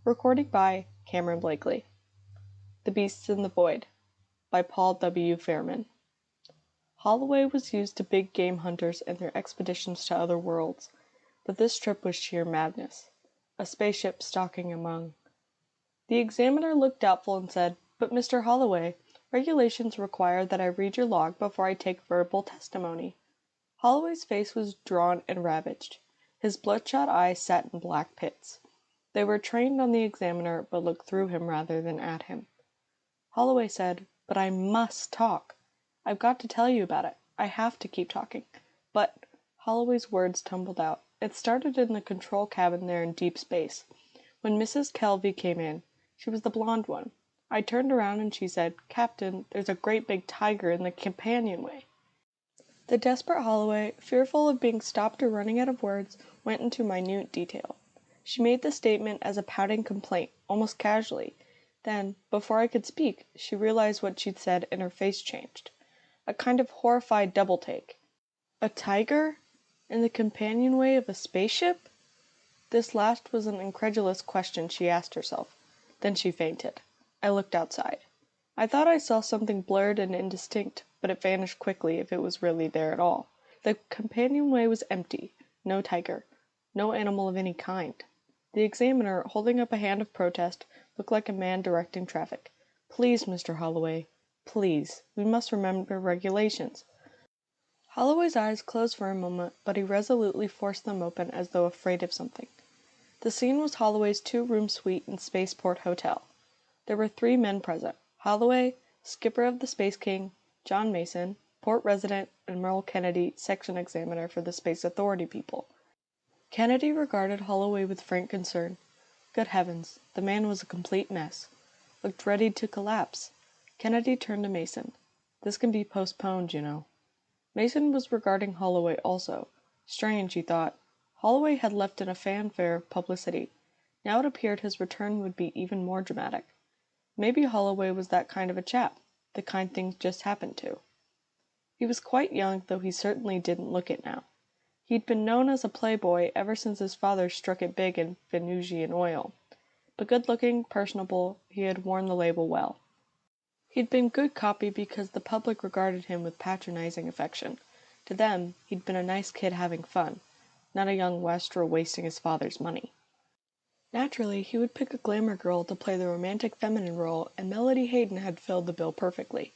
Recorded by Cameron Blakely. The Beasts in the Void by Paul W. Fairman. Holloway was used to big game hunters and their expeditions to other worlds, but this trip was sheer madness. A spaceship stalking among. The examiner looked doubtful and said, "But Mr. Holloway, regulations require that I read your log before I take verbal testimony." Holloway's face was drawn and ravaged. His bloodshot eyes sat in black pits. They were trained on the examiner, but looked through him rather than at him. Holloway said, "But I must talk. I've got to tell you about it. I have to keep talking. But—" Holloway's words tumbled out. "It started in the control cabin there in deep space. When Mrs. Kelvey came in, she was the blonde one. I turned around and she said, 'Captain, there's a great big tiger in the companionway.'" The desperate Holloway, fearful of being stopped or running out of words, went into minute detail. She made the statement as a pouting complaint, almost casually. Then, before I could speak, she realized what she'd said and her face changed. A kind of horrified double-take. A tiger? In the companionway of a spaceship? This last was an incredulous question she asked herself. Then she fainted. I looked outside. I thought I saw something blurred and indistinct, but it vanished quickly if it was really there at all. The companionway was empty. No tiger. No animal of any kind. The examiner, holding up a hand of protest, looked like a man directing traffic. "Please, Mr. Holloway. Please. We must remember regulations." Holloway's eyes closed for a moment, but he resolutely forced them open as though afraid of something. The scene was Holloway's two-room suite in Spaceport Hotel. There were 3 men present: Holloway, skipper of the Space King, John Mason, port resident, and Merle Kennedy, section examiner for the Space Authority people. Kennedy regarded Holloway with frank concern. Good heavens, the man was a complete mess. Looked ready to collapse. Kennedy turned to Mason. "This can be postponed, you know." Mason was regarding Holloway also. Strange, he thought. Holloway had left in a fanfare of publicity. Now it appeared his return would be even more dramatic. Maybe Holloway was that kind of a chap, the kind things just happened to. He was quite young, though he certainly didn't look it now. He'd been known as a playboy ever since his father struck it big in Venusian oil. But good-looking, personable, he had worn the label well. He'd been good copy because the public regarded him with patronizing affection. To them, he'd been a nice kid having fun, not a young wastrel wasting his father's money. Naturally, he would pick a glamour girl to play the romantic feminine role, and Melody Hayden had filled the bill perfectly.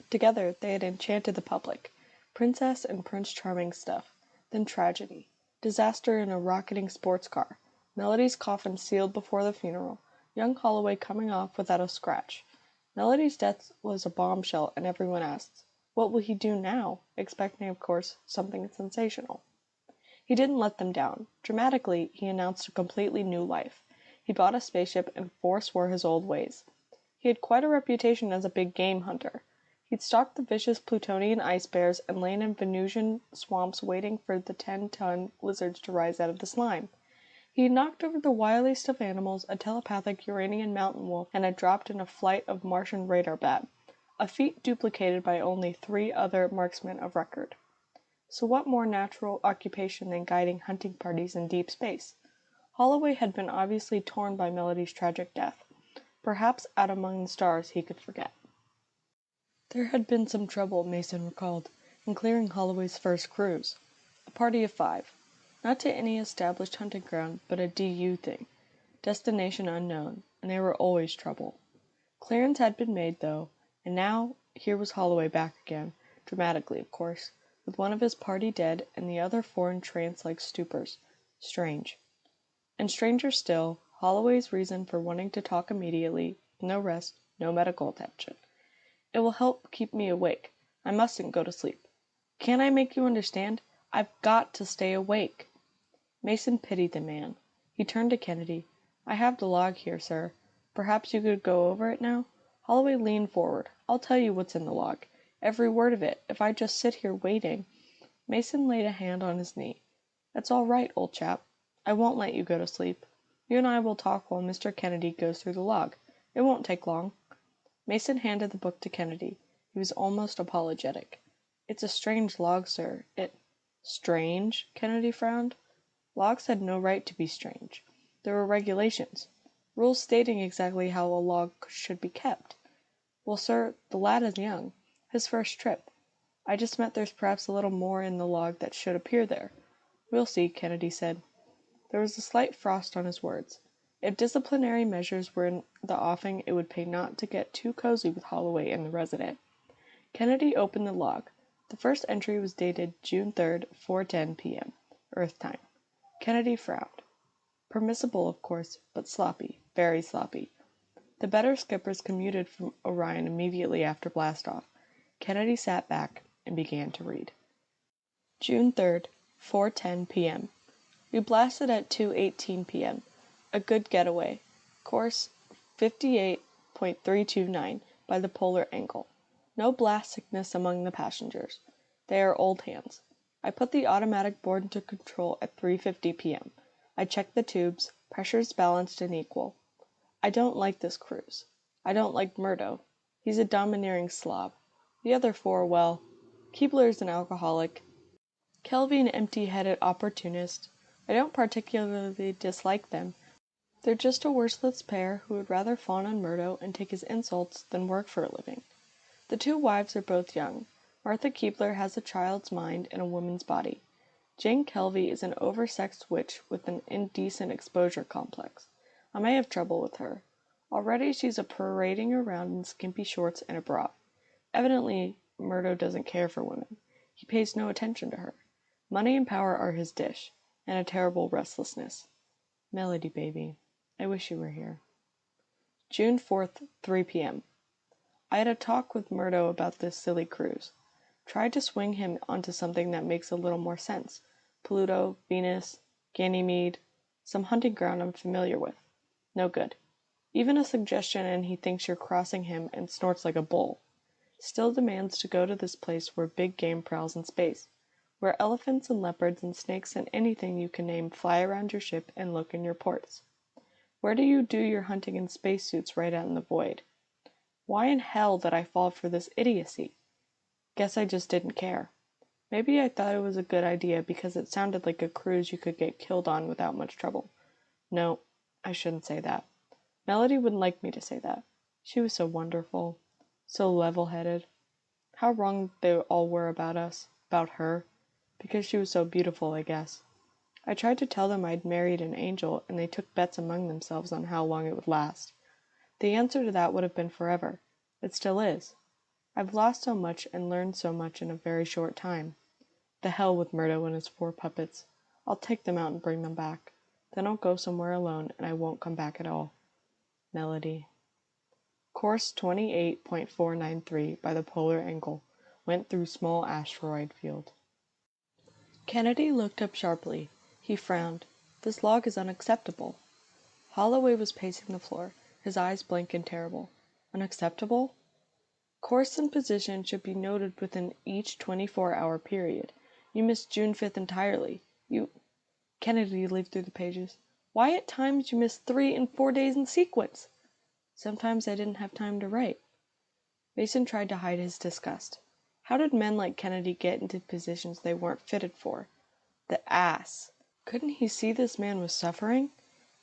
Together, they had enchanted the public. Princess and Prince Charming stuff. Then tragedy. Disaster in a rocketing sports car. Melody's coffin sealed before the funeral. Young Holloway coming off without a scratch. Melody's death was a bombshell, and everyone asked, "What will he do now?" expecting, of course, something sensational. He didn't let them down. Dramatically, he announced a completely new life. He bought a spaceship and forswore his old ways. He had quite a reputation as a big game hunter. He'd stalked the vicious Plutonian ice bears and lain in Venusian swamps waiting for the 10-ton lizards to rise out of the slime. He had knocked over the wiliest of animals, a telepathic Uranian mountain wolf, and had dropped in a flight of Martian radar bat, a feat duplicated by only 3 other marksmen of record. So what more natural occupation than guiding hunting parties in deep space? Holloway had been obviously torn by Melody's tragic death. Perhaps out among the stars he could forget. There had been some trouble, Mason recalled, in clearing Holloway's first cruise. A party of 5. Not to any established hunting ground, but a DU thing. Destination unknown, and they were always trouble. Clearance had been made, though, and now here was Holloway back again, dramatically, of course, with one of his party dead and the other 4 in trance-like stupors. Strange. And stranger still, Holloway's reason for wanting to talk immediately, with no rest, no medical attention. "It will help keep me awake. I mustn't go to sleep. Can't I make you understand? I've got to stay awake." Mason pitied the man. He turned to Kennedy. "I have the log here, sir. Perhaps you could go over it now?" Holloway leaned forward. "I'll tell you what's in the log. Every word of it, if I just sit here waiting." Mason laid a hand on his knee. "That's all right, old chap. I won't let you go to sleep. You and I will talk while Mr. Kennedy goes through the log. It won't take long." Mason handed the book to Kennedy. He was almost apologetic. "It's a strange log, sir. Strange?" Kennedy frowned. Logs had no right to be strange. There were regulations. rules stating exactly how a log should be kept. Well, sir, the lad is young. His first trip. I just meant there's perhaps a little more in the log that should appear there. We'll see, Kennedy said. There was a slight frost on his words. If disciplinary measures were in the offing, it would pay not to get too cozy with Holloway and the resident. Kennedy opened the log. The first entry was dated June 3rd, 4:10 p.m., Earth time. Kennedy frowned. Permissible, of course, but sloppy, very sloppy. The better skippers commuted from Orion immediately after blastoff. Kennedy sat back and began to read. June 3rd, 4:10 p.m. We blasted at 2:18 p.m. A good getaway. Course 58.329 by the polar angle. No blast sickness among the passengers. They are old hands. I put the automatic board into control at 3:50 p.m. I checked the tubes. Pressures balanced and equal. I don't like this cruise. I don't like Murdo. He's a domineering slob. The other four, well, Keebler's an alcoholic. Kelvy an empty-headed opportunist. I don't particularly dislike them. They're just a worthless pair who would rather fawn on Murdo and take his insults than work for a living. The two wives are both young. Martha Keebler has a child's mind and a woman's body. Jane Kelvy is an oversexed witch with an indecent exposure complex. I may have trouble with her. Already she's parading around in skimpy shorts and a bra. Evidently, Murdo doesn't care for women. He pays no attention to her. Money and power are his dish, and a terrible restlessness. Melody, baby, I wish you were here. June 4th, 3 p.m. I had a talk with Murdo about this silly cruise. Tried to swing him onto something that makes a little more sense. Pluto, Venus, Ganymede, some hunting ground I'm familiar with. No good. Even a suggestion and he thinks you're crossing him and snorts like a bull. Still demands to go to this place where big game prowls in space, where elephants and leopards and snakes and anything you can name fly around your ship and look in your ports. Where do you do your hunting in spacesuits right out in the void? Why in hell did I fall for this idiocy? Guess I just didn't care. Maybe I thought it was a good idea because it sounded like a cruise you could get killed on without much trouble. No, I shouldn't say that. Melody wouldn't like me to say that. She was so wonderful, so level-headed. How wrong they all were about us, about her, because she was so beautiful, I guess. I tried to tell them I'd married an angel, and they took bets among themselves on how long it would last. The answer to that would have been forever. It still is. I've lost so much and learned so much in a very short time. The hell with Murdo and his four puppets. I'll take them out and bring them back. Then I'll go somewhere alone, and I won't come back at all. Melody. Course 28.493 by the polar angle went through small asteroid field. Kennedy looked up sharply. He frowned. This log is unacceptable. Holloway was pacing the floor, his eyes blank and terrible. Unacceptable? Course and position should be noted within each 24-hour period. You missed June 5th entirely. Kennedy leafed through the pages. Why at times you missed 3 and 4 days in sequence? Sometimes I didn't have time to write. Mason tried to hide his disgust. How did men like Kennedy get into positions they weren't fitted for? The ass! Couldn't he see this man was suffering?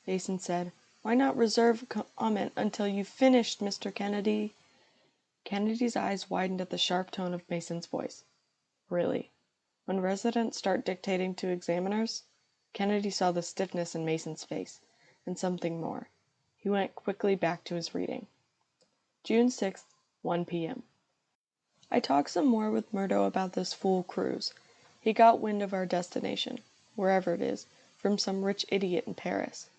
Mason said, Why not reserve comment until you've finished, Mr. Kennedy? Kennedy's eyes widened at the sharp tone of Mason's voice. Really? When residents start dictating to examiners? Kennedy saw the stiffness in Mason's face, and something more. He went quickly back to his reading. June 6th, 1 p.m. I talked some more with Murdo about this fool cruise. He got wind of our destination, wherever it is, from some rich idiot in Paris.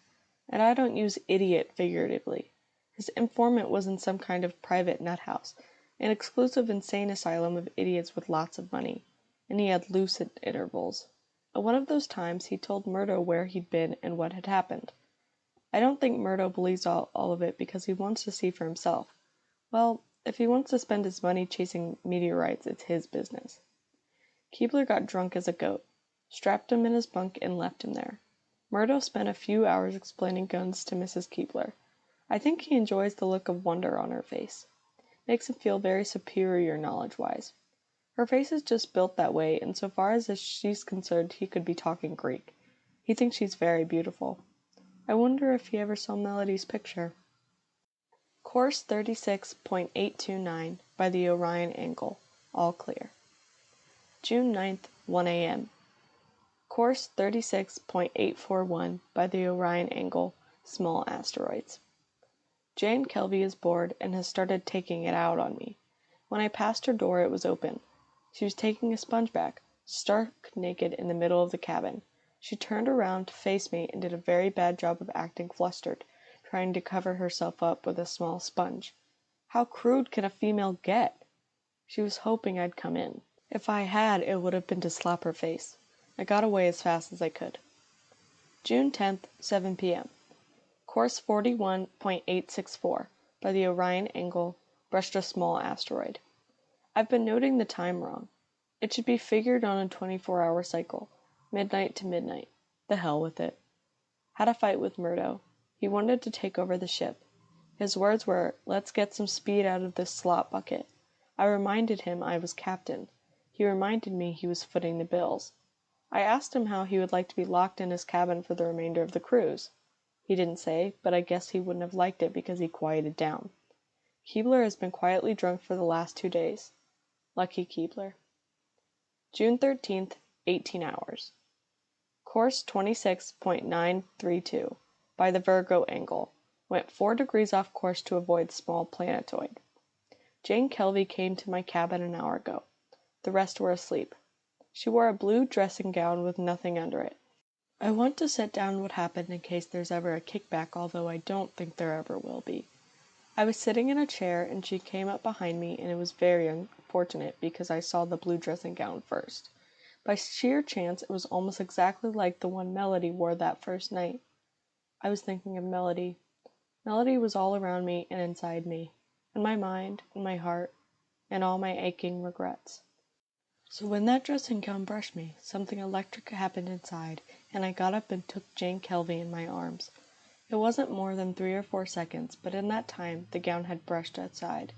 And I don't use idiot figuratively. His informant was in some kind of private nut house, an exclusive insane asylum of idiots with lots of money, and he had lucid intervals. At one of those times he told Murdo where he'd been and what had happened. I don't think Murdo believes all of it because he wants to see for himself. Well, if he wants to spend his money chasing meteorites, it's his business. Keebler got drunk as a goat, strapped him in his bunk, and left him there. Murdo spent a few hours explaining guns to Mrs. Keebler. I think he enjoys the look of wonder on her face. Makes him feel very superior knowledge-wise. Her face is just built that way, and so far as she's concerned he could be talking Greek. He thinks she's very beautiful. I wonder if he ever saw Melody's picture. Course 36.829 by the Orion angle, all clear. June 9th, 1 a.m. Course 36.841 by the Orion angle, small asteroids. Jane Kelvey is bored and has started taking it out on me. When I passed her door, it was open. She was taking a sponge bath, stark naked in the middle of the cabin. She turned around to face me and did a very bad job of acting flustered, trying to cover herself up with a small sponge. How crude can a female get? She was hoping I'd come in. If I had, it would have been to slap her face. I got away as fast as I could. June 10th, 7 p.m. Course 41.864 by the Orion angle, brushed a small asteroid. I've been noting the time wrong. It should be figured on a 24-hour cycle, midnight to midnight. The hell with it. Had a fight with Murdo. He wanted to take over the ship. His words were, "Let's get some speed out of this slop bucket." I reminded him I was captain. He reminded me he was footing the bills. I asked him how he would like to be locked in his cabin for the remainder of the cruise. He didn't say, but I guess he wouldn't have liked it because he quieted down. Keebler has been quietly drunk for the last 2 days. Lucky Keebler. June 13th, 18 hours. Course 26.932 by the Virgo angle. Went 4 degrees off course to avoid small planetoid. Jane Kelvey came to my cabin an hour ago. The rest were asleep. She wore a blue dressing gown with nothing under it. I want to set down what happened in case there's ever a kickback, although I don't think there ever will be. I was sitting in a chair and she came up behind me, and it was very unfortunate because I saw the blue dressing gown first. By sheer chance, it was almost exactly like the one Melody wore that first night. I was thinking of Melody. Melody was all around me and inside me, in my mind, in my heart, and all my aching regrets. So when that dressing gown brushed me, something electric happened inside, and I got up and took Jane Kelvey in my arms. It wasn't more than 3 or 4 seconds, but in that time the gown had brushed outside.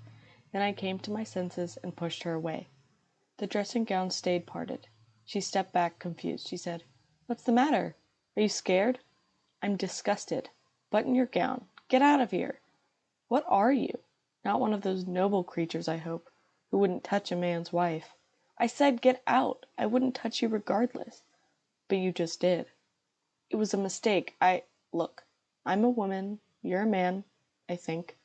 Then I came to my senses and pushed her away. The dressing gown stayed parted. She stepped back, confused. She said, "What's the matter? Are you scared?" "I'm disgusted. Button your gown. Get out of here." "What are you? Not one of those noble creatures, I hope, who wouldn't touch a man's wife." "I said get out. I wouldn't touch you regardless." "But you just did." "It was a mistake. Look, I'm a woman. You're a man, I think.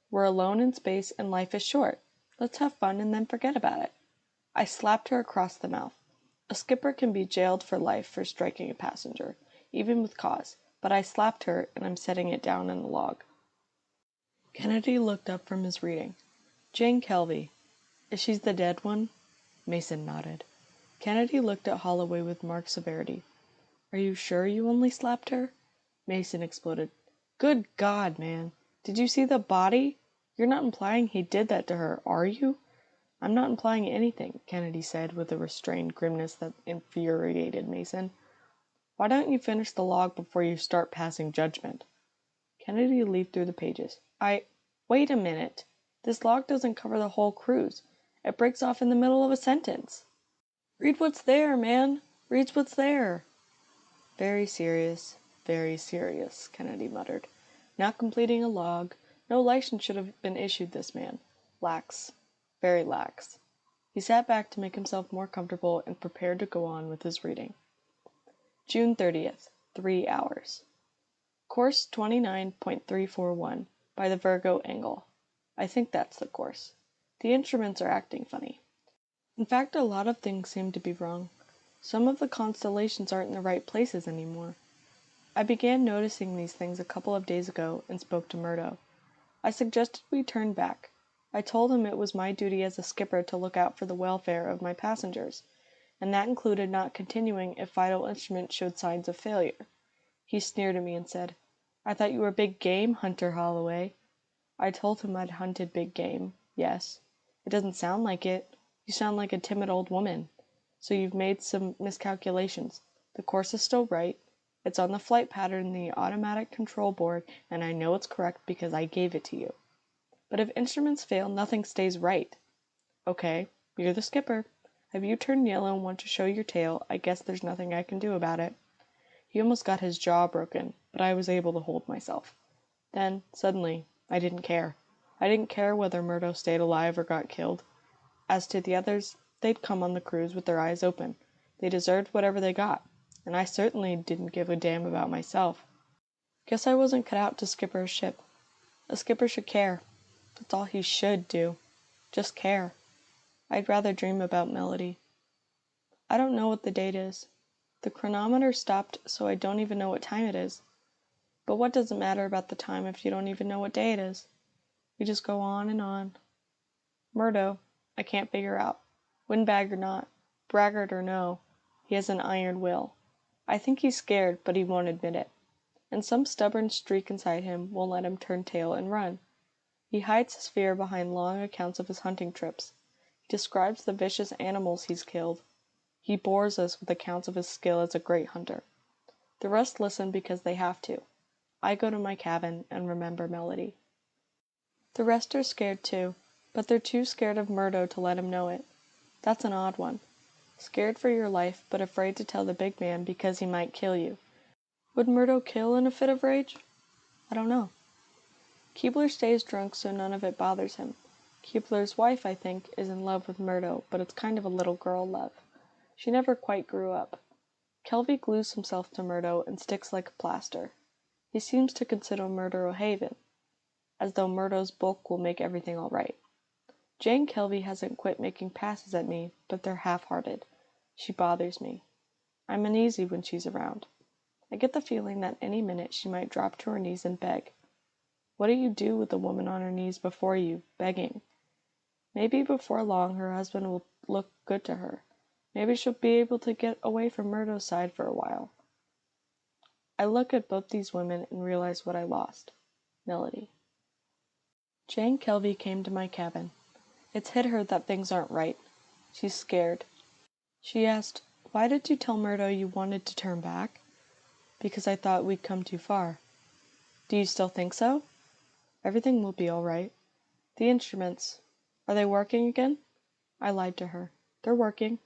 We're alone in space and life is short. Let's have fun and then forget about it." I slapped her across the mouth. A skipper can be jailed for life for striking a passenger, even with cause, but I slapped her and I'm setting it down in the log. Kennedy looked up from his reading. "Jane Kelvey. Is she the dead one?" Mason nodded. Kennedy looked at Holloway with marked severity. "Are you sure you only slapped her?" Mason exploded. "Good God, man! Did you see the body? You're not implying he did that to her, are you?" "I'm not implying anything," Kennedy said with a restrained grimness that infuriated Mason. "Why don't you finish the log before you start passing judgment?" Kennedy leafed through the pages. Wait a minute. This log doesn't cover the whole cruise. It breaks off in the middle of a sentence." "Read what's there, man. Read what's there." Very serious, Kennedy muttered. Not completing a log. No license should have been issued this man. Lax. Very lax. He sat back to make himself more comfortable and prepared to go on with his reading. June 30th, 3 hours. Course 29.341 by the Virgo angle. I think that's the course. The instruments are acting funny. In fact, a lot of things seem to be wrong. Some of the constellations aren't in the right places anymore. I began noticing these things a couple of days ago and spoke to Murdo. I suggested we turn back. I told him it was my duty as a skipper to look out for the welfare of my passengers, and that included not continuing if vital instruments showed signs of failure. He sneered at me and said, "I thought you were big game hunter, Holloway." I told him I'd hunted big game, yes. "It doesn't sound like it. You sound like a timid old woman. So you've made some miscalculations. The course is still right. It's on the flight pattern in the automatic control board, and I know it's correct because I gave it to you. But if instruments fail, nothing stays right." "Okay, you're the skipper. If you turn yellow and want to show your tail, I guess there's nothing I can do about it." He almost got his jaw broken, but I was able to hold myself. Then, suddenly, I didn't care. I didn't care whether Murdo stayed alive or got killed. As to the others, they'd come on the cruise with their eyes open. They deserved whatever they got, and I certainly didn't give a damn about myself. Guess I wasn't cut out to skipper a ship. A skipper should care. That's all he should do. Just care. I'd rather dream about Melody. I don't know what the date is. The chronometer stopped, so I don't even know what time it is. But what does it matter about the time if you don't even know what day it is? You just go on and on. Murdo, I can't figure out. Windbag or not, braggart or no, he has an iron will. I think he's scared, but he won't admit it. And some stubborn streak inside him won't let him turn tail and run. He hides his fear behind long accounts of his hunting trips. He describes the vicious animals he's killed. He bores us with accounts of his skill as a great hunter. The rest listen because they have to. I go to my cabin and remember Melody. The rest are scared too, but they're too scared of Murdo to let him know it. That's an odd one. Scared for your life, but afraid to tell the big man because he might kill you. Would Murdo kill in a fit of rage? I don't know. Keebler stays drunk so none of it bothers him. Keebler's wife, I think, is in love with Murdo, but it's kind of a little girl love. She never quite grew up. Kelvy glues himself to Murdo and sticks like a plaster. He seems to consider Murdo a haven, as though Murdo's bulk will make everything all right. Jane Kelvy hasn't quit making passes at me, but they're half-hearted. She bothers me. I'm uneasy when she's around. I get the feeling that any minute she might drop to her knees and beg. What do you do with a woman on her knees before you, begging? Maybe before long her husband will look good to her. Maybe she'll be able to get away from Murdo's side for a while. I look at both these women and realize what I lost. Melody. Jane Kelvy came to my cabin. It's hit her that things aren't right. She's scared. She asked, "Why did you tell Murdo you wanted to turn back?" "Because I thought we'd come too far." "Do you still think so?" "Everything will be all right." "The instruments, are they working again?" I lied to her. "They're working."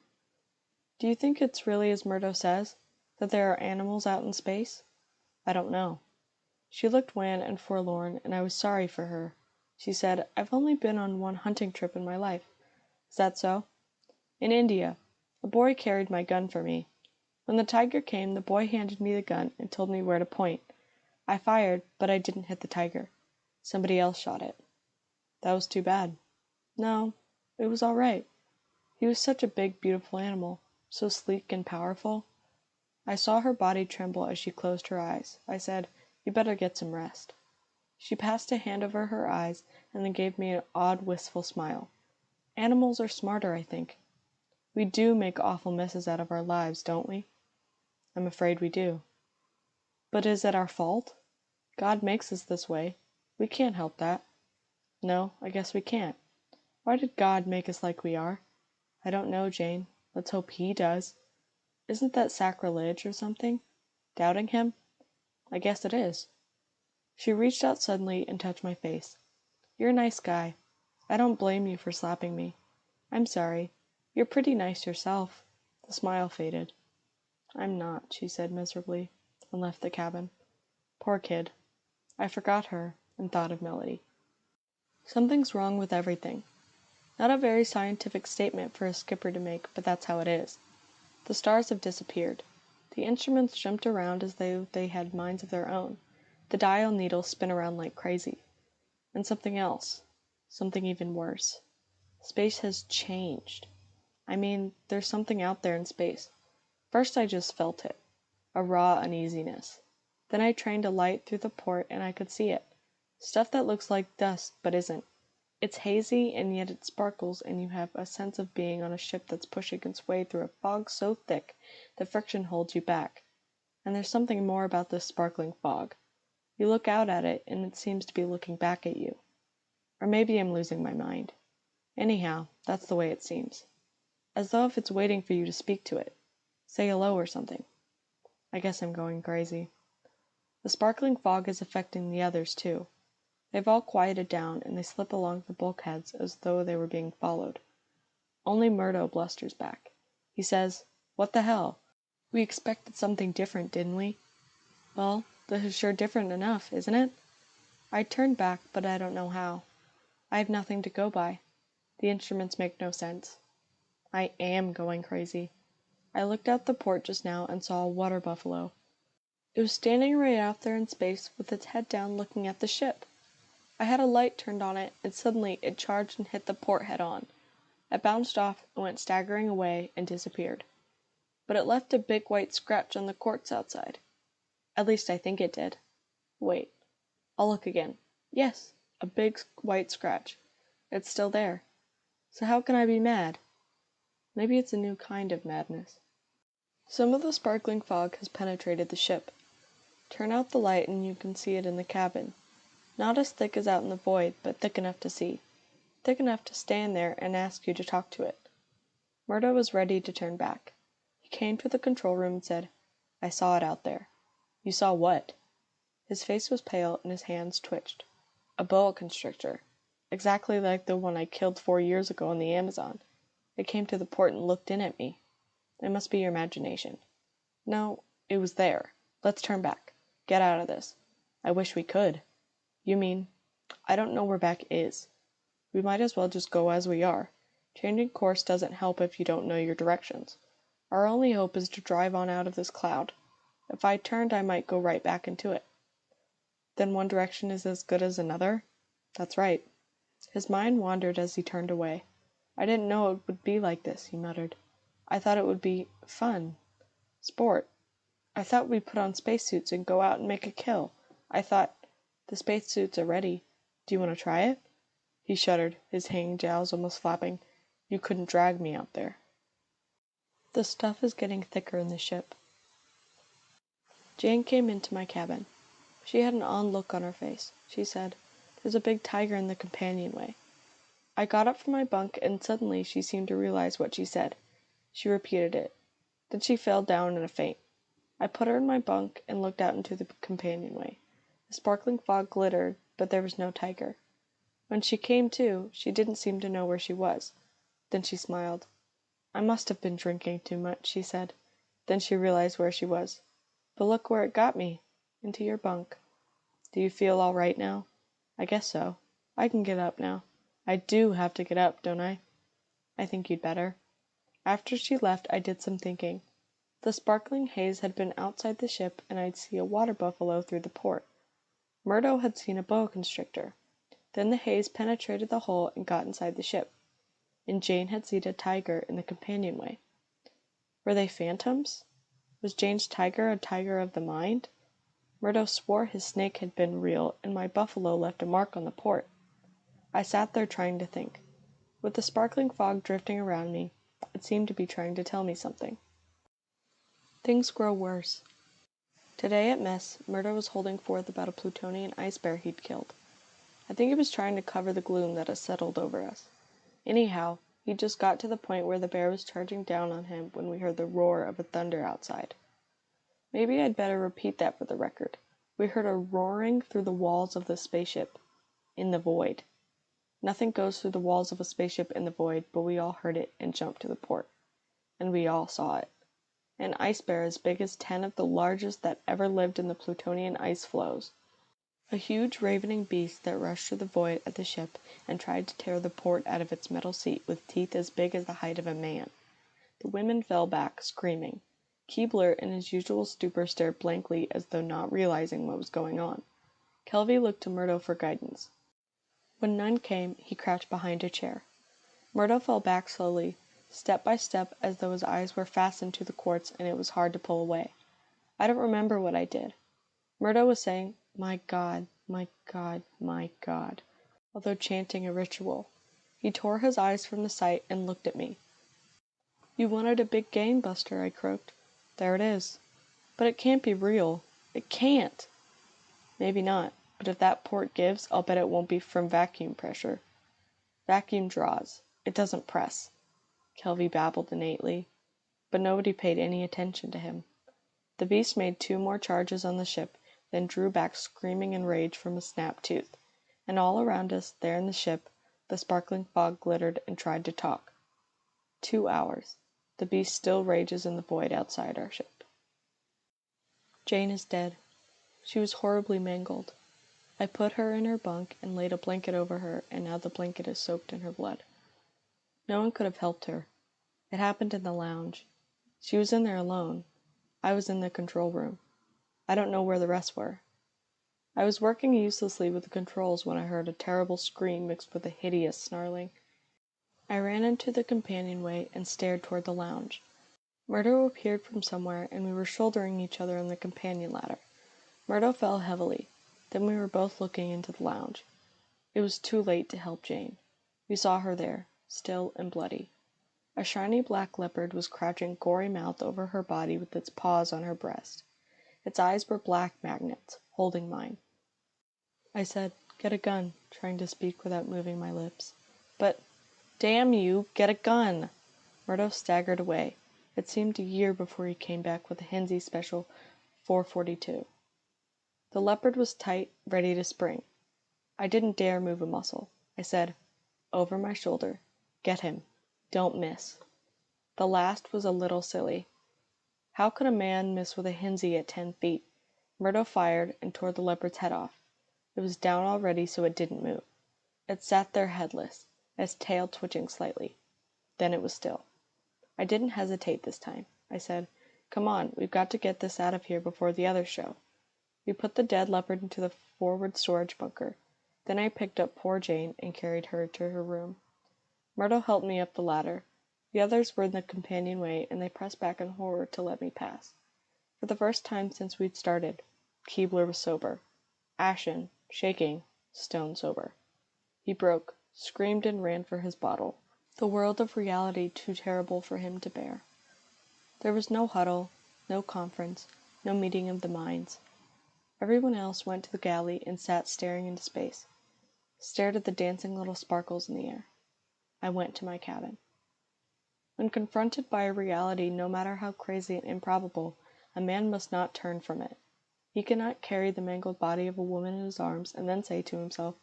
"Do you think it's really as Murdo says, that there are animals out in space?" "I don't know." She looked wan and forlorn, and I was sorry for her. She said, "I've only been on one hunting trip in my life." "Is that so?" "In India. A boy carried my gun for me. When the tiger came, the boy handed me the gun and told me where to point. I fired, but I didn't hit the tiger. Somebody else shot it." "That was too bad." "No, it was all right. He was such a big, beautiful animal, so sleek and powerful." I saw her body tremble as she closed her eyes. I said, "You better get some rest." She passed a hand over her eyes and then gave me an odd, wistful smile. "Animals are smarter, I think. We do make awful messes out of our lives, don't we?" "I'm afraid we do." "But is it our fault? God makes us this way. We can't help that." "No, I guess we can't. Why did God make us like we are?" "I don't know, Jane. Let's hope He does." "Isn't that sacrilege or something? Doubting Him?" "I guess it is." She reached out suddenly and touched my face. "You're a nice guy. I don't blame you for slapping me. I'm sorry. You're pretty nice yourself." The smile faded. "I'm not," she said miserably, and left the cabin. Poor kid. I forgot her and thought of Melody. Something's wrong with everything. Not a very scientific statement for a skipper to make, but that's how it is. The stars have disappeared. The instruments jumped around as though they had minds of their own. The dial needles spin around like crazy. And something else. Something even worse. Space has changed. I mean, there's something out there in space. First I just felt it. A raw uneasiness. Then I trained a light through the port and I could see it. Stuff that looks like dust but isn't. It's hazy and yet it sparkles and you have a sense of being on a ship that's pushing its way through a fog so thick that friction holds you back. And there's something more about this sparkling fog. You look out at it and it seems to be looking back at you. Or maybe I'm losing my mind. Anyhow, that's the way it seems. As though if it's waiting for you to speak to it. Say hello or something. I guess I'm going crazy. The sparkling fog is affecting the others too. They've all quieted down and they slip along the bulkheads as though they were being followed. Only Murdo blusters back. He says, "What the hell? We expected something different, didn't we?" "Well, This is sure different enough, isn't it? I turned back, but I don't know how. I have nothing to go by. The instruments make no sense. I am going crazy. I looked out the port just now and saw a water buffalo. It was standing right out there in space with its head down looking at the ship. I had a light turned on it, and suddenly it charged and hit the port head on. It bounced off and went staggering away and disappeared. But it left a big white scratch on the quartz outside. At least I think it did. Wait. I'll look again. Yes, a big white scratch. It's still there. So how can I be mad? Maybe it's a new kind of madness. Some of the sparkling fog has penetrated the ship. Turn out the light and you can see it in the cabin. Not as thick as out in the void, but thick enough to see. Thick enough to stand there and ask you to talk to it. Murdo was ready to turn back. He came to the control room and said, "I saw it out there." "You saw what?" His face was pale and his hands twitched. "A boa constrictor. Exactly like the one I killed 4 years ago in the Amazon. It came to the port and looked in at me. It must be your imagination." "No, it was there. Let's turn back. Get out of this." "I wish we could." "You mean—" "I don't know where back is. We might as well just go as we are. Changing course doesn't help if you don't know your directions. Our only hope is to drive on out of this cloud. If I turned I might go right back into it." "Then one direction is as good as another?" "That's right." His mind wandered as he turned away. "I didn't know it would be like this," he muttered. "I thought it would be fun. Sport. I thought we'd put on spacesuits and go out and make a kill. I thought— The spacesuits are ready. Do you want to try it?" He shuddered, his hanging jowls almost flapping. "You couldn't drag me out there." The stuff is getting thicker in the ship. Jane came into my cabin. She had an odd look on her face. She said, "There's a big tiger in the companionway." I got up from my bunk and suddenly she seemed to realize what she said. She repeated it. Then she fell down in a faint. I put her in my bunk and looked out into the companionway. The sparkling fog glittered, but there was no tiger. When she came to, she didn't seem to know where she was. Then she smiled. "I must have been drinking too much," she said. Then she realized where she was. "But look where it got me. Into your bunk. Do you feel all right now?" "I guess so. I can get up now. I do have to get up, don't I?" "I think you'd better." After she left I did some thinking. The sparkling haze had been outside the ship and I'd see a water buffalo through the port. Murdo had seen a boa constrictor. Then the haze penetrated the hull and got inside the ship. And Jane had seen a tiger in the companionway. Were they phantoms? Was Jane's tiger a tiger of the mind? Murdo swore his snake had been real and my buffalo left a mark on the port. I sat there trying to think. With the sparkling fog drifting around me, it seemed to be trying to tell me something. Things grow worse. Today at mess, Murdo was holding forth about a Plutonian ice bear he'd killed. I think he was trying to cover the gloom that has settled over us. Anyhow, he just got to the point where the bear was charging down on him when we heard the roar of a thunder outside. Maybe I'd better repeat that for the record. We heard a roaring through the walls of the spaceship. In the void. Nothing goes through the walls of a spaceship in the void, but we all heard it and jumped to the port. And we all saw it. An ice bear as big as 10 of the largest that ever lived in the Plutonian ice floes. A huge ravening beast that rushed through the void at the ship and tried to tear the port out of its metal seat with teeth as big as the height of a man. The women fell back, screaming. Keebler in his usual stupor stared blankly as though not realizing what was going on. Kelvy looked to Murdo for guidance. When none came, he crouched behind a chair. Murdo fell back slowly, step by step, as though his eyes were fastened to the quartz and it was hard to pull away. I don't remember what I did. Murdo was saying, "My God, my God, my God," although chanting a ritual. He tore his eyes from the sight and looked at me. "You wanted a big game, Buster," I croaked. "There it is." "But it can't be real. It can't." "Maybe not, but if that port gives, I'll bet it won't be from vacuum pressure." "Vacuum draws. It doesn't press," Kelvy babbled inanely. But nobody paid any attention to him. The beast made 2 more charges on the ship, then drew back screaming in rage from a snapped tooth. And all around us, there in the ship, the sparkling fog glittered and tried to talk. 2 hours. The beast still rages in the void outside our ship. Jane is dead. She was horribly mangled. I put her in her bunk and laid a blanket over her, and now the blanket is soaked in her blood. No one could have helped her. It happened in the lounge. She was in there alone. I was in the control room. I don't know where the rest were. I was working uselessly with the controls when I heard a terrible scream mixed with a hideous snarling. I ran into the companionway and stared toward the lounge. Murdo appeared from somewhere, and we were shouldering each other on the companion ladder. Murdo fell heavily. Then we were both looking into the lounge. It was too late to help Jane. We saw her there, still and bloody. A shiny black leopard was crouching gory-mouthed over her body with its paws on her breast. Its eyes were black magnets, holding mine. I said, "Get a gun," trying to speak without moving my lips. "But, damn you, get a gun!" Murdo staggered away. It seemed a year before he came back with a Henze Special 442. The leopard was tight, ready to spring. I didn't dare move a muscle. I said, over my shoulder, "Get him. Don't miss." The last was a little silly. How could a man miss with a Henze at 10 feet? Murdo fired and tore the leopard's head off. It was down already, so it didn't move. It sat there headless, its tail twitching slightly. Then it was still. I didn't hesitate this time. I said, "Come on, we've got to get this out of here before the others show." We put the dead leopard into the forward storage bunker. Then I picked up poor Jane and carried her to her room. Murdo helped me up the ladder. The others were in the companionway, and they pressed back in horror to let me pass. For the first time since we'd started, Keebler was sober. Ashen, shaking, stone sober. He broke, screamed and ran for his bottle. The world of reality too terrible for him to bear. There was no huddle, no conference, no meeting of the minds. Everyone else went to the galley and sat staring into space, stared at the dancing little sparkles in the air. I went to my cabin. When confronted by a reality no matter how crazy and improbable, a man must not turn from it. He cannot carry the mangled body of a woman in his arms and then say to himself,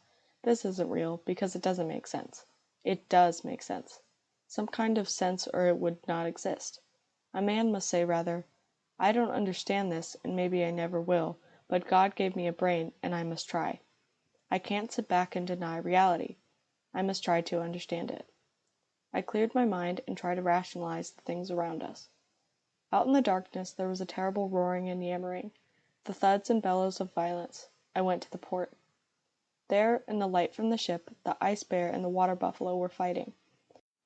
"This isn't real because it doesn't make sense." It does make sense. Some kind of sense or it would not exist. A man must say rather, "I don't understand this and maybe I never will, but God gave me a brain and I must try. I can't sit back and deny reality. I must try to understand it." I cleared my mind and tried to rationalize the things around us. Out in the darkness there was a terrible roaring and yammering, the thuds and bellows of violence. I went to the port. There, in the light from the ship, the ice bear and the water buffalo were fighting.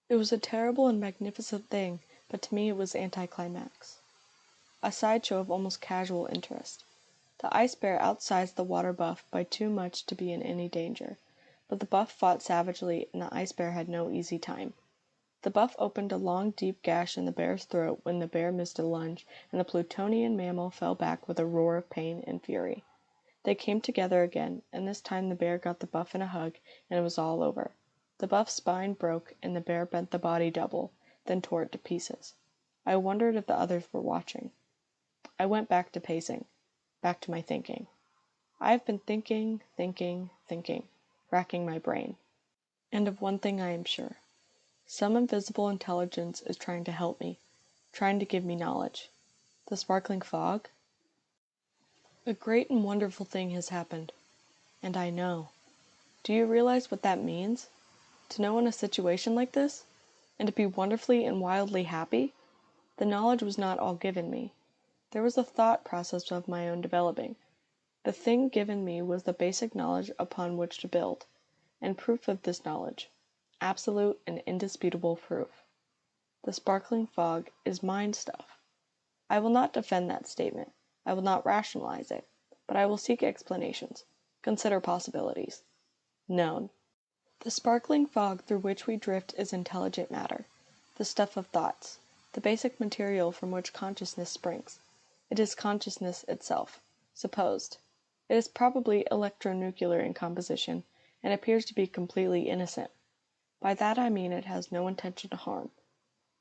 It was a terrible and magnificent thing, but to me it was anticlimax. A sideshow of almost casual interest. The ice bear outsized the water buff by too much to be in any danger, but the buff fought savagely and the ice bear had no easy time. The buff opened a long deep gash in the bear's throat when the bear missed a lunge, and the Plutonian mammal fell back with a roar of pain and fury. They came together again, and this time the bear got the buff in a hug, and it was all over. The buff's spine broke, and the bear bent the body double, then tore it to pieces. I wondered if the others were watching. I went back to pacing, back to my thinking. I have been thinking, racking my brain. And of one thing I am sure. Some invisible intelligence is trying to help me, trying to give me knowledge. The sparkling fog? A great and wonderful thing has happened. And I know. Do you realize what that means? To know in a situation like this? And to be wonderfully and wildly happy? The knowledge was not all given me. There was a thought process of my own developing. The thing given me was the basic knowledge upon which to build, and proof of this knowledge. Absolute and indisputable proof. The sparkling fog is mind stuff. I will not defend that statement. I will not rationalize it, but I will seek explanations, consider possibilities. Known. The sparkling fog through which we drift is intelligent matter, the stuff of thoughts, the basic material from which consciousness springs. It is consciousness itself, supposed. It is probably electronuclear in composition, and appears to be completely innocent. By that I mean it has no intention to harm,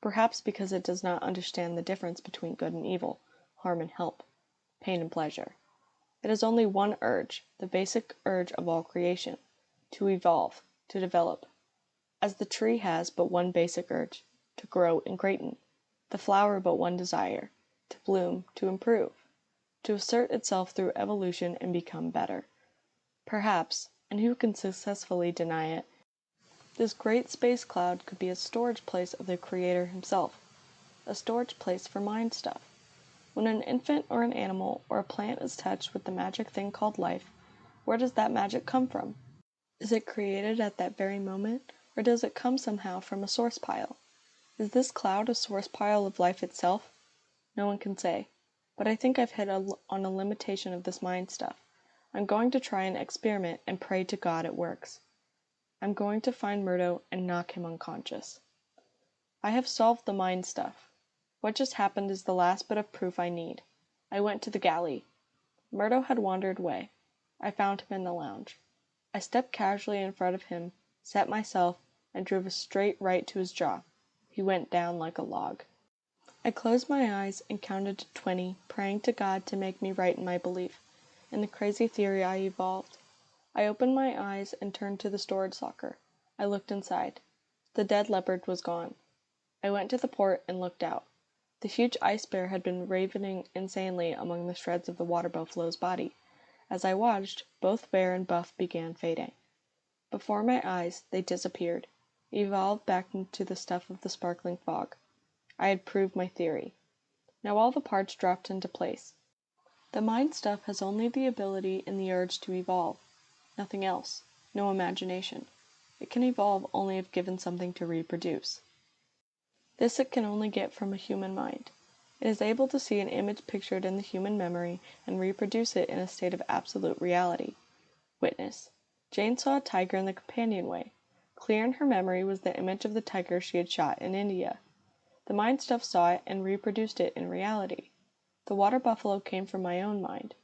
perhaps because it does not understand the difference between good and evil, harm and help, pain and pleasure. It has only one urge, the basic urge of all creation, to evolve, to develop. As the tree has but one basic urge, to grow and greaten, the flower but one desire, to bloom, to improve. to assert itself through evolution and become better. Perhaps, and who can successfully deny it, this great space cloud could be a storage place of the Creator himself, a storage place for mind stuff. When an infant or an animal or a plant is touched with the magic thing called life, where does that magic come from? Is it created at that very moment, or does it come somehow from a source pile? Is this cloud a source pile of life itself? No one can say, but I think I've hit on a limitation of this mind stuff. I'm going to try an experiment and pray to God it works. I'm going to find Murdo and knock him unconscious. I have solved the mind stuff. What just happened is the last bit of proof I need. I went to the galley. Murdo had wandered away. I found him in the lounge. I stepped casually in front of him, set myself, and drove a straight right to his jaw. He went down like a log. I closed my eyes and counted to 20, praying to God to make me right in my belief, in the crazy theory I evolved. I opened my eyes and turned to the storage locker. I looked inside. The dead leopard was gone. I went to the port and looked out. The huge ice bear had been ravening insanely among the shreds of the water buffalo's body. As I watched, both bear and buff began fading. Before my eyes, they disappeared, evolved back into the stuff of the sparkling fog. I had proved my theory. Now all the parts dropped into place. The mind stuff has only the ability and the urge to evolve. Nothing else. No imagination. It can evolve only if given something to reproduce. This it can only get from a human mind. It is able to see an image pictured in the human memory and reproduce it in a state of absolute reality. Witness. Jane saw a tiger in the companionway. Clear in her memory was the image of the tiger she had shot in India. The mind stuff saw it and reproduced it in reality. The water buffalo came from my own mind.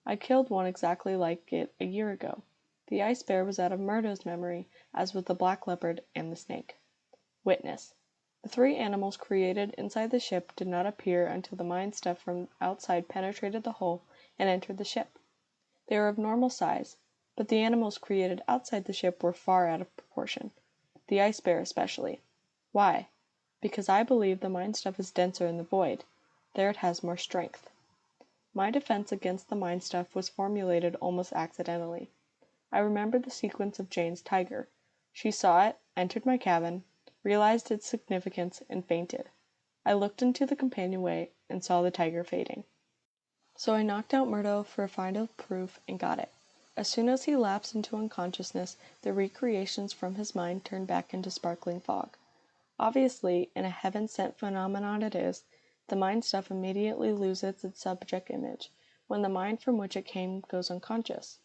I killed one exactly like it a year ago. The ice bear was out of Murdo's memory, as was the black leopard and the snake. Witness. The 3 animals created inside the ship did not appear until the mind stuff from outside penetrated the hull and entered the ship. They were of normal size, but the animals created outside the ship were far out of proportion, the ice bear especially. Why? Because I believe the mind stuff is denser in the void. There it has more strength. My defense against the mind stuff was formulated almost accidentally. I remembered the sequence of Jane's tiger. She saw it, entered my cabin, realized its significance, and fainted. I looked into the companionway and saw the tiger fading. So I knocked out Murdo for a final proof and got it. As soon as he lapsed into unconsciousness, the recreations from his mind turned back into sparkling fog. Obviously, in a heaven-sent phenomenon it is, the mind stuff immediately loses its subject image when the mind from which it came goes unconscious.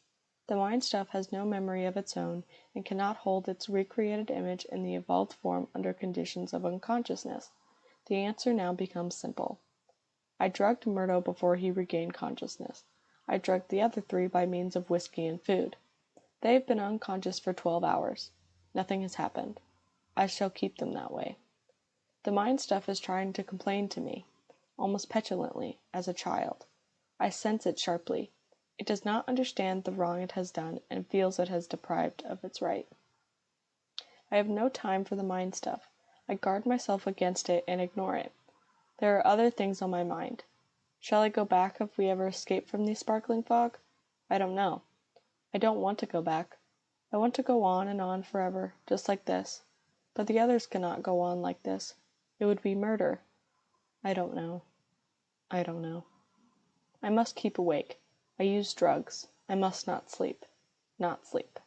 The mind stuff has no memory of its own and cannot hold its recreated image in the evolved form under conditions of unconsciousness. The answer now becomes simple. I drugged Murdo before he regained consciousness. I drugged the other 3 by means of whiskey and food. They have been unconscious for 12 hours. Nothing has happened. I shall keep them that way. The mind stuff is trying to complain to me, almost petulantly, as a child. I sense it sharply. It does not understand the wrong it has done and feels it has deprived of its right. I have no time for the mind stuff. I guard myself against it and ignore it. There are other things on my mind. Shall I go back if we ever escape from the sparkling fog? I don't know. I don't want to go back. I want to go on and on forever, just like this. But the others cannot go on like this. It would be murder. I don't know. I don't know. I must keep awake. I use drugs. I must not sleep. Not sleep.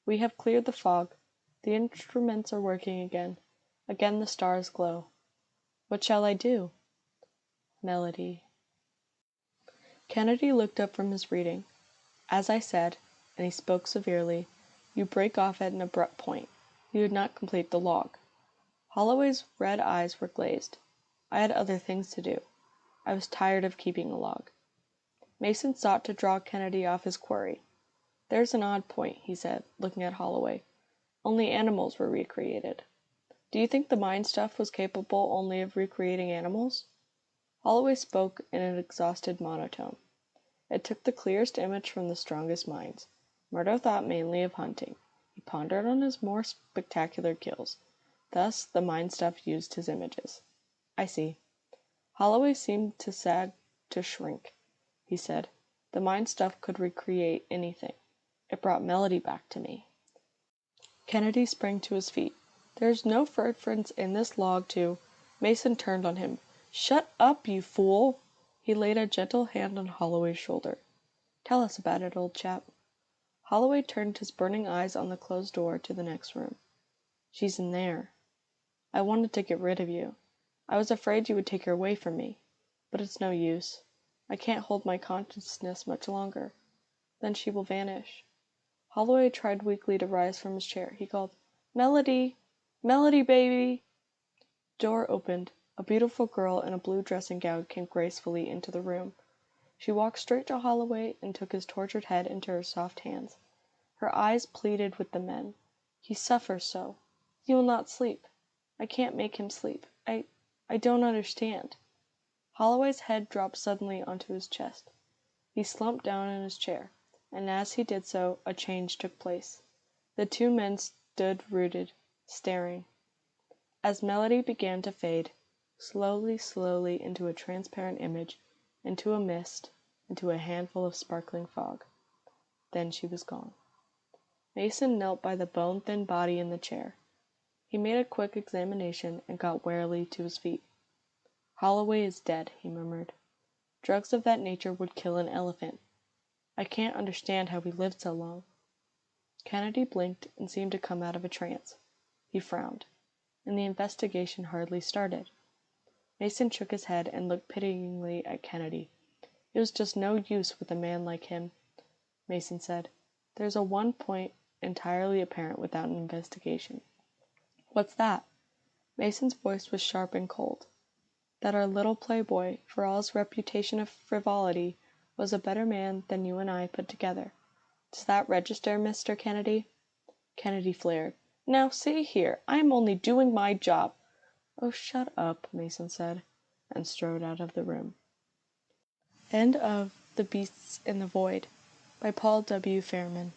We have cleared the fog. The instruments are working again. Again the stars glow. What shall I do? Melody. Kennedy looked up from his reading. As I said, and he spoke severely, you break off at an abrupt point. You did not complete the log. Holloway's red eyes were glazed. I had other things to do. I was tired of keeping a log. Mason sought to draw Kennedy off his quarry. There's an odd point, he said, looking at Holloway. Only animals were recreated. Do you think the mind stuff was capable only of recreating animals? Holloway spoke in an exhausted monotone. It took the clearest image from the strongest minds. Murdo thought mainly of hunting. He pondered on his more spectacular kills. Thus, the mind stuff used his images. I see. Holloway seemed to sag, to shrink. he said. "The mind stuff could recreate anything. It brought Melody back to me." Kennedy sprang to his feet. "There's no reference in this log to—" Mason turned on him. "Shut up, you fool!" He laid a gentle hand on Holloway's shoulder. "Tell us about it, old chap." Holloway turned his burning eyes on the closed door to the next room. "She's in there. I wanted to get rid of you. I was afraid you would take her away from me. But it's no use. I can't hold my consciousness much longer. Then she will vanish." Holloway tried weakly to rise from his chair. He called, "Melody! Melody, baby!" The door opened. A beautiful girl in a blue dressing gown came gracefully into the room. She walked straight to Holloway and took his tortured head into her soft hands. Her eyes pleaded with the men. "He suffers so. He will not sleep. I can't make him sleep. I don't understand." Holloway's head dropped suddenly onto his chest. He slumped down in his chair, and as he did so, a change took place. The two men stood rooted, staring. As Melody began to fade, slowly into a transparent image, into a mist, into a handful of sparkling fog. Then she was gone. Mason knelt by the bone-thin body in the chair. He made a quick examination and got warily to his feet. "Holloway is dead," he murmured. "Drugs of that nature would kill an elephant. I can't understand how he lived so long." Kennedy blinked and seemed to come out of a trance. He frowned, and the investigation hardly started. Mason shook his head and looked pityingly at Kennedy. It was just no use with a man like him. Mason said, "There's one point entirely apparent without an investigation." "What's that?" Mason's voice was sharp and cold. "That our little playboy, for all his reputation of frivolity, was a better man than you and I put together. Does that register, Mr. Kennedy?" Kennedy flared. "Now, see here, I am only doing my job." "Oh, shut up," Mason said, and strode out of the room. End of The Beasts in the Void by Paul W. Fairman.